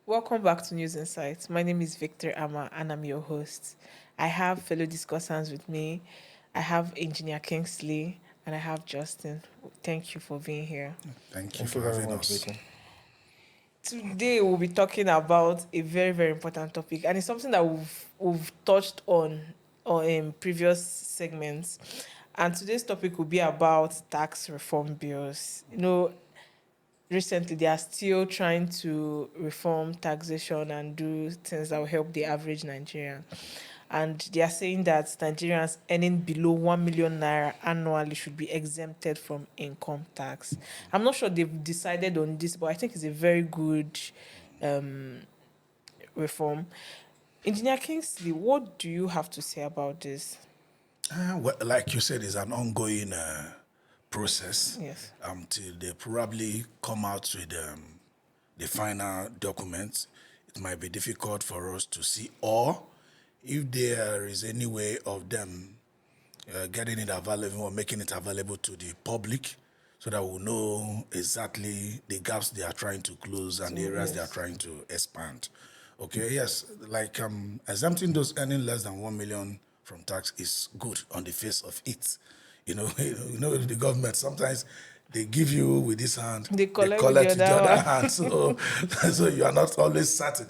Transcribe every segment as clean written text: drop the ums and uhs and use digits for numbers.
Welcome back to News Insights. My name is Victor Amma and I'm your host. I have fellow discussants with me. I have Engineer Kingsley and I have Justin. Thank you for being here. Thank you Thank you for very having much, us. Vicky. Today we'll be talking about a very, very important topic, and it's something that we've touched on in previous segments. And today's topic will be about tax reform bills. Recently they are still trying to reform taxation and do things that will help the average Nigerian. And they are saying that Nigerians earning below 1 million naira annually should be exempted from income tax. I'm not sure they've decided on this, but I think it's a very good um, reform. Engineer Kingsley, what do you have to say about this? Well, like you said, it's an ongoing process Yes. until they probably come out with the final document. It might be difficult for us to see, or if there is any way of them getting it available or making it available to the public so that we'll know exactly the gaps they are trying to close and the So, areas they are yes. trying to expand. Okay, yes, like exempting those earning less than 1 million from tax is good on the face of it. The government sometimes they give you with this hand, They they collect with the collect with the other other one. hand. So, so you are not always certain.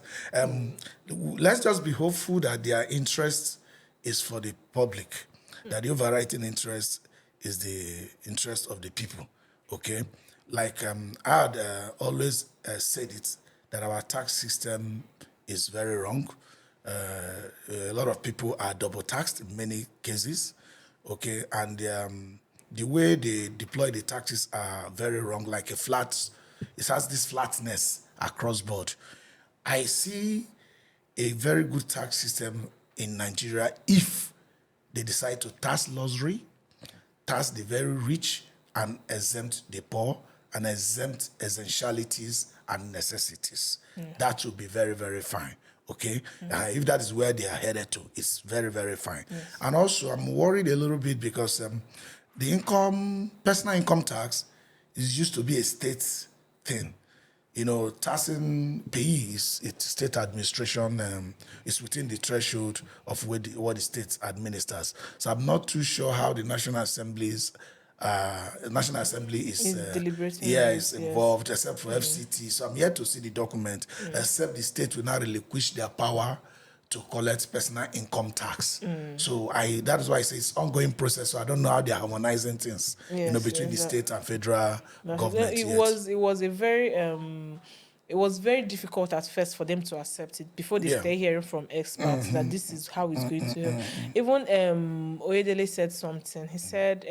Let's just be hopeful that their interest is for the public, that the overriding interest is the interest of the people. Okay, like I had always said it that our tax system is very wrong. A lot of people are double taxed in many cases. Okay, and the way they deploy the taxes are very wrong. Like it has this flatness across board. I see a very good tax system in Nigeria if they decide to tax luxury, tax the very rich, and exempt the poor, and exempt essentialities and necessities. Yes. That would be very, very fine. Okay, if that is where they are headed to, it's very, very fine. Yes. And also, I'm worried a little bit because the personal income tax, is used to be a state thing. Taxing pays it's state administration. Is within the threshold of what the state administers. So I'm not too sure how the National Assembly Is deliberating on is this, yes. involved, except for FCT. So I'm yet to see the document, except the state will now relinquish their power to collect personal income tax. So that is why I say it's ongoing process. So I don't know how they're harmonizing things, Yes, between yes. the state and federal government It yet. was very difficult at first for them to accept it before they Yeah. start hearing from experts that this is how it's going to help. Even Oyedele said something. He said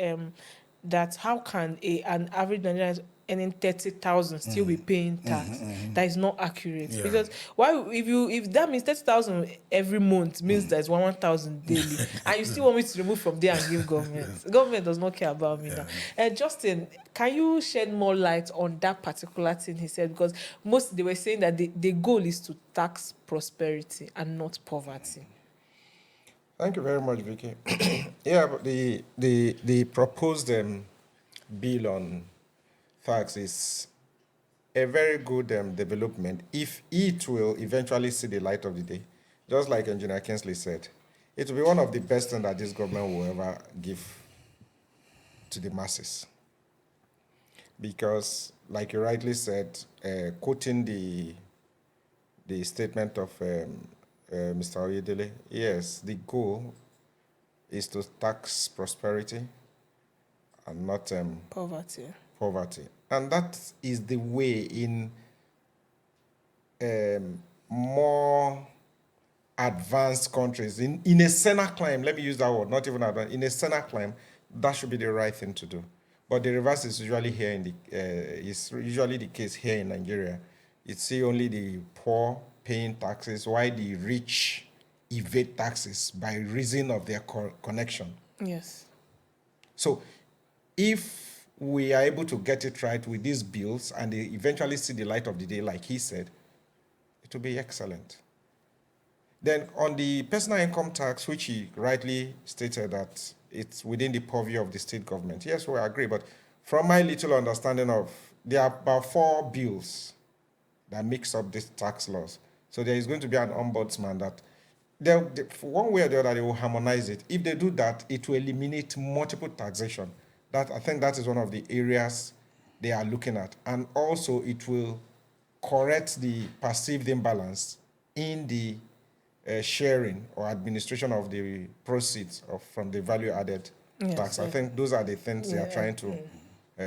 that how can an average Nigerian earning 30,000 still be paying tax? That is not accurate. Yeah. Because if that means 30,000 every month means there's 1,000 daily, and you still want me to remove from there and give government. Government does not care about me now. Justin, can you shed more light on that particular thing he said? Because most they were saying that the goal is to tax prosperity and not poverty. Thank you very much, Vicky. Yeah, but the proposed bill on tax is a very good development if it will eventually see the light of the day. Just like Engineer Kingsley said, it will be one of the best things that this government will ever give to the masses. Because, like you rightly said, quoting the statement of Mr. Oyedele, yes, the goal is to tax prosperity and not Poverty. poverty. And that is the way in more advanced countries, in a Senate climb, let me use that word, not even advanced, in a Senate climb, that should be the right thing to do. But the reverse is usually is usually the case here in Nigeria. You see only the poor paying taxes, while the rich evade taxes by reason of their connection. Yes. So if we are able to get it right with these bills and they eventually see the light of the day, like he said, it will be excellent. Then on the personal income tax, which he rightly stated that it's within the purview of the state government. Yes, we agree, but from my little understanding of, there are about 4 bills that mix up these tax laws. So there is going to be an ombudsman that for one way or the other, they will harmonize it. If they do that, it will eliminate multiple taxation. That I think that is one of the areas they are looking at. And also it will correct the perceived imbalance in the sharing or administration of the proceeds from the value added tax. I think those are the things they are trying to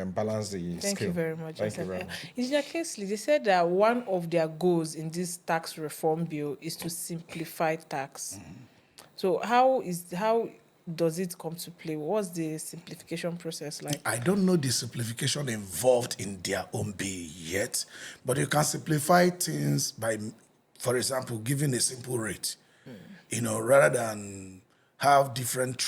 balance the Thank scale. you very much. Thank you very much. Engineer Kingsley, they said that one of their goals in this tax reform bill is to simplify tax. So how does it come to play? What's the simplification process like? I don't know the simplification involved in their own bill yet, but you can simplify things by, for example, giving a simple rate, rather than have different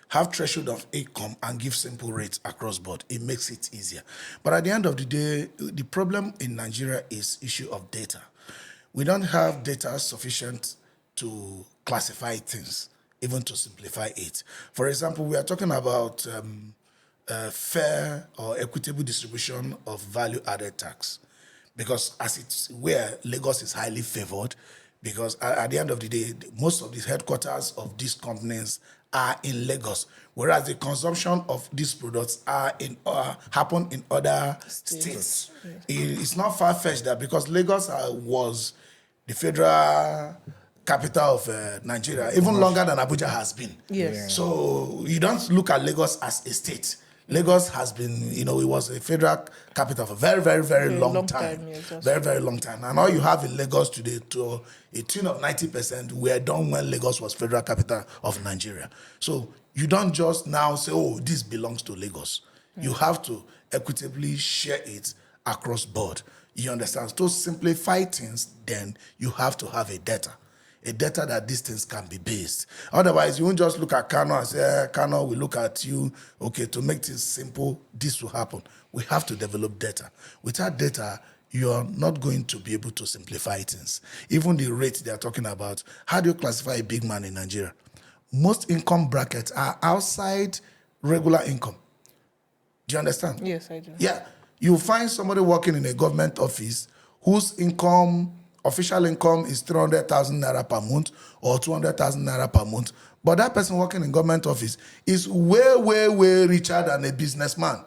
have threshold of income and give simple rates across board. It makes it easier. But at the end of the day, the problem in Nigeria is issue of data. We don't have data sufficient to classify things, even to simplify it. For example, we are talking about fair or equitable distribution of value-added tax, because as it's where Lagos is highly favored, because at the end of the day, most of the headquarters of these companies are in Lagos, whereas the consumption of these products happen in other states. It's not far-fetched that because Lagos was the federal capital of Nigeria, even longer than Abuja has been. Yes. Yeah. So you don't look at Lagos as a state. Lagos has been, it was a federal capital for a very, very, very long time. Yes, very, very long time. And all you have in Lagos today, to a tune of 90%, were done when Lagos was federal capital of Nigeria. So you don't just now say, oh, this belongs to Lagos. You have to equitably share it across board. You understand? To simplify things, then you have to have a data that these things can be based. Otherwise, you won't just look at Kano and say, Kano, we look at you, okay, to make things simple, this will happen. We have to develop data. Without data, you're not going to be able to simplify things. Even the rate they're talking about, how do you classify a big man in Nigeria? Most income brackets are outside regular income. Do you understand? Yes, I do. Yeah. You find somebody working in a government office whose official income is 300,000 naira per month or 200,000 naira per month. But that person working in government office is way, way, way richer than a businessman.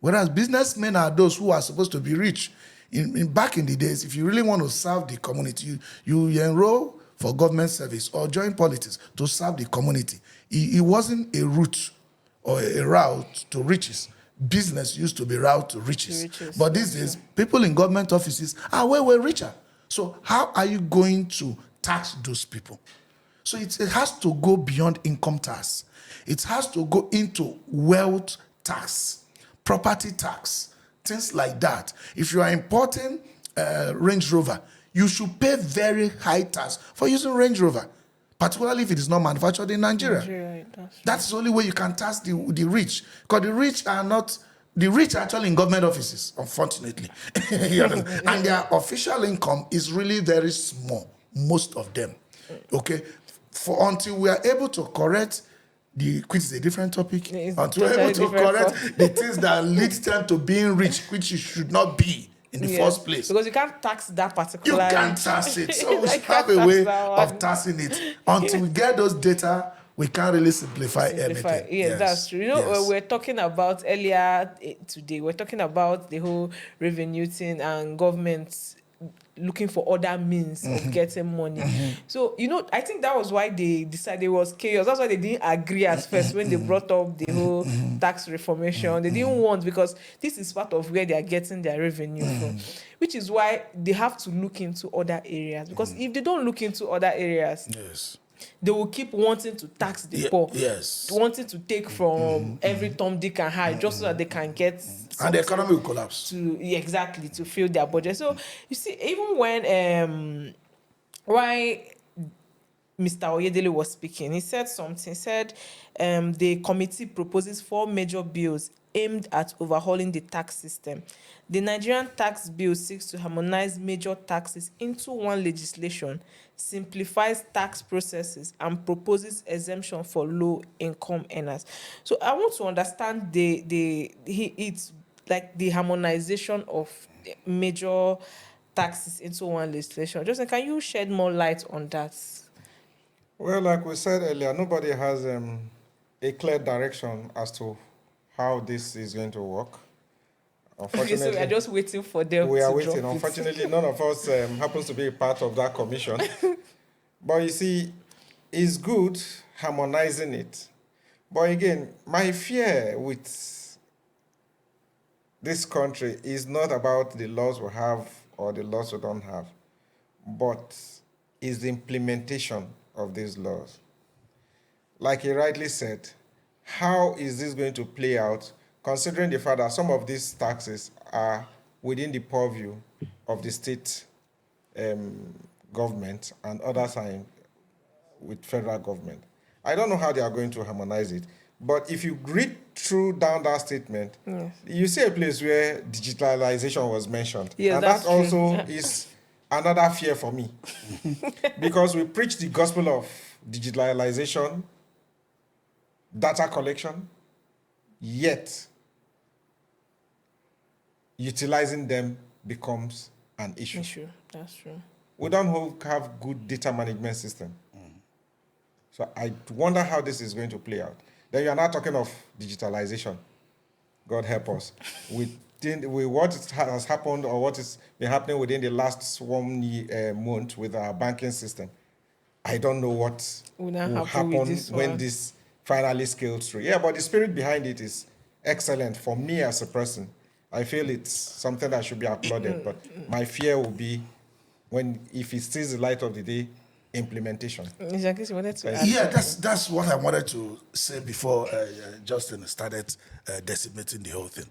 Whereas businessmen are those who are supposed to be rich. Back in the days, if you really want to serve the community, you enroll for government service or join politics to serve the community. It wasn't a route or a route to riches. Business used to be route to riches. But these days, people in government offices are way, way richer. So how are you going to tax those people? So it has to go beyond income tax. It has to go into wealth tax, property tax, things like that. If you are importing Range Rover, you should pay very high tax for using Range Rover, particularly if it is not manufactured in Nigeria. That's the only way you can tax the rich, because the rich are actually in government offices, unfortunately. And their official income is really very small, most of them. Okay? Until we are able to correct which is a different topic, until we're able to correct the things that lead them to being rich, which it should not be in the first place. Because you can't tax that particular. You can't tax it. So we should have a way of taxing it. Until we get those data, we can't really simplify everything. Yes, that's true. We're talking about earlier today, we're talking about the whole revenue thing and governments looking for other means of getting money. So, I think that was why they decided it was chaos. That's why they didn't agree at first when they brought up the whole tax reformation. They didn't want, because this is part of where they are getting their revenue from, which is why they have to look into other areas. Because if they don't look into other areas, they will keep wanting to tax the poor, wanting to take from every Tom, Dick, and Harry just so that they can get, and the economy will collapse to fill their budget. So you see, even when why Mr. Oyedele was speaking, he said something. He said the committee proposes 4 major bills aimed at overhauling the tax system. The Nigerian tax bill seeks to harmonize major taxes into one legislation, simplifies tax processes, and proposes exemption for low-income earners. So I want to understand it's like the harmonization of major taxes into one legislation. Justin, can you shed more light on that? Well, like we said earlier, nobody has a clear direction as to how this is going to work. Okay, so we are Unfortunately, just waiting for them we are to waiting. drop it. Unfortunately, none of us happens to be a part of that commission. But you see, it's good harmonizing it. But again, my fear with this country is not about the laws we have or the laws we don't have, but is the implementation of these laws. Like he rightly said, how is this going to play out, considering the fact that some of these taxes are within the purview of the state government and others are with federal government. I don't know how they are going to harmonize it, but if you read through down that statement, you see a place where digitalization was mentioned. Yes, and that's that also is another fear for me. Because we preach the gospel of digitalization, data collection, yet utilizing them becomes an issue. That's true. We don't have good data management system. So I wonder how this is going to play out. Then you are not talking of digitalization. God help us. With what has happened or what has been happening within the last 1 month with our banking system, I don't know what Will will happen when this finally scales through. Yeah, but the spirit behind it is excellent for me as a person. I feel it's something that should be applauded. But my fear will be if it sees the light of the day, implementation. Exactly. So wanted to add Yeah, something. that's what I wanted to say before Justin started decimating the whole thing.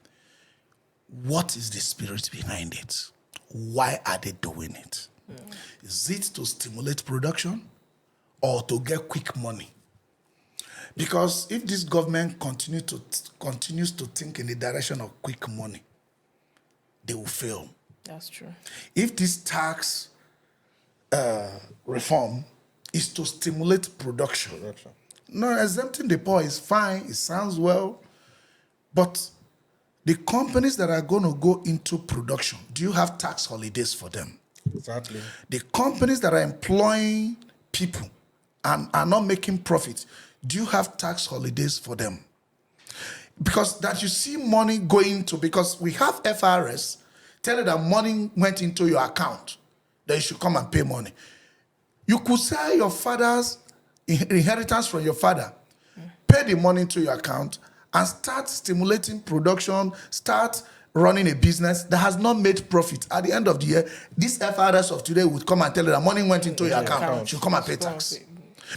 What is the spirit behind it? Why are they doing it? Is it to stimulate production or to get quick money? Because if this government continues to think in the direction of quick money, they will fail. That's true. If this tax reform is to stimulate production. No, exempting the poor is fine, it sounds well, but the companies that are going to go into production, do you have tax holidays for them? Exactly. The companies that are employing people and are not making profit, do you have tax holidays for them? Because that you see money going to, because we have FRS, tell you that money went into your account, then you should come and pay money. You could sell your father's inheritance from your father, pay the money into your account, and start stimulating production, start running a business that has not made profit. At the end of the year, this FRS of today would come and tell you that money went into your account. You should come and pay tax.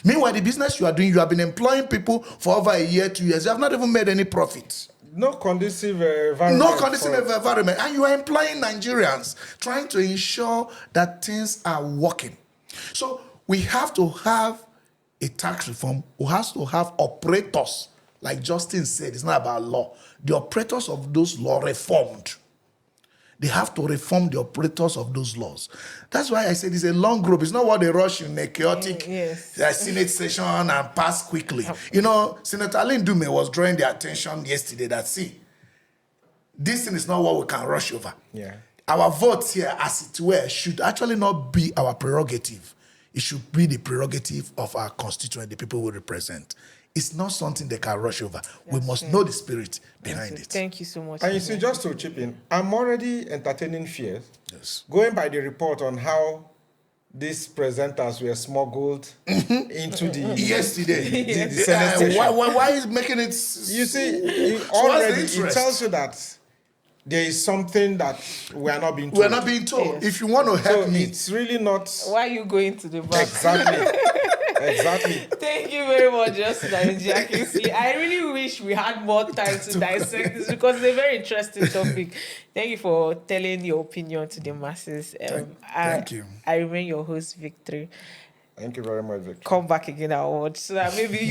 Meanwhile, the business you are doing, you have been employing people for over a year, 2 years. You have not even made any profit. No conducive environment. No conducive environment. And you are employing Nigerians, trying to ensure that things are working. So we have to have a tax reform who has to have operators. Like Justin said, it's not about law. The operators of those laws reformed. They have to reform the operators of those laws. That's why I said it's a long group. It's not what they rush in a chaotic Senate session and pass quickly. You know, Senator Aline Dume was drawing the attention yesterday that, see, this thing is not what we can rush over. Yeah. Our votes here, as it were, should actually not be our prerogative. It should be the prerogative of our constituent, the people we represent. It's not something they can rush over. We must know the spirit behind it. Thank you so much. And you see, just to chip in, I'm already entertaining fears. Yes. Going by the report on how these presenters were smuggled into the Yesterday. the Senate session. Why is making it? You see, So what's the already it interest? tells you that there is something that we are not being told. We're not being told. Yes. If you want to help So me, it's really not Why are you going to the back? exactly. Exactly. Thank you very much, Justin and Jackie. See, I really wish we had more time to dissect this because it's a very interesting topic. Thank you for telling your opinion to the masses. Thank you. I remain your host, Victory. Thank you very much, Victor. Come back again, I want so that maybe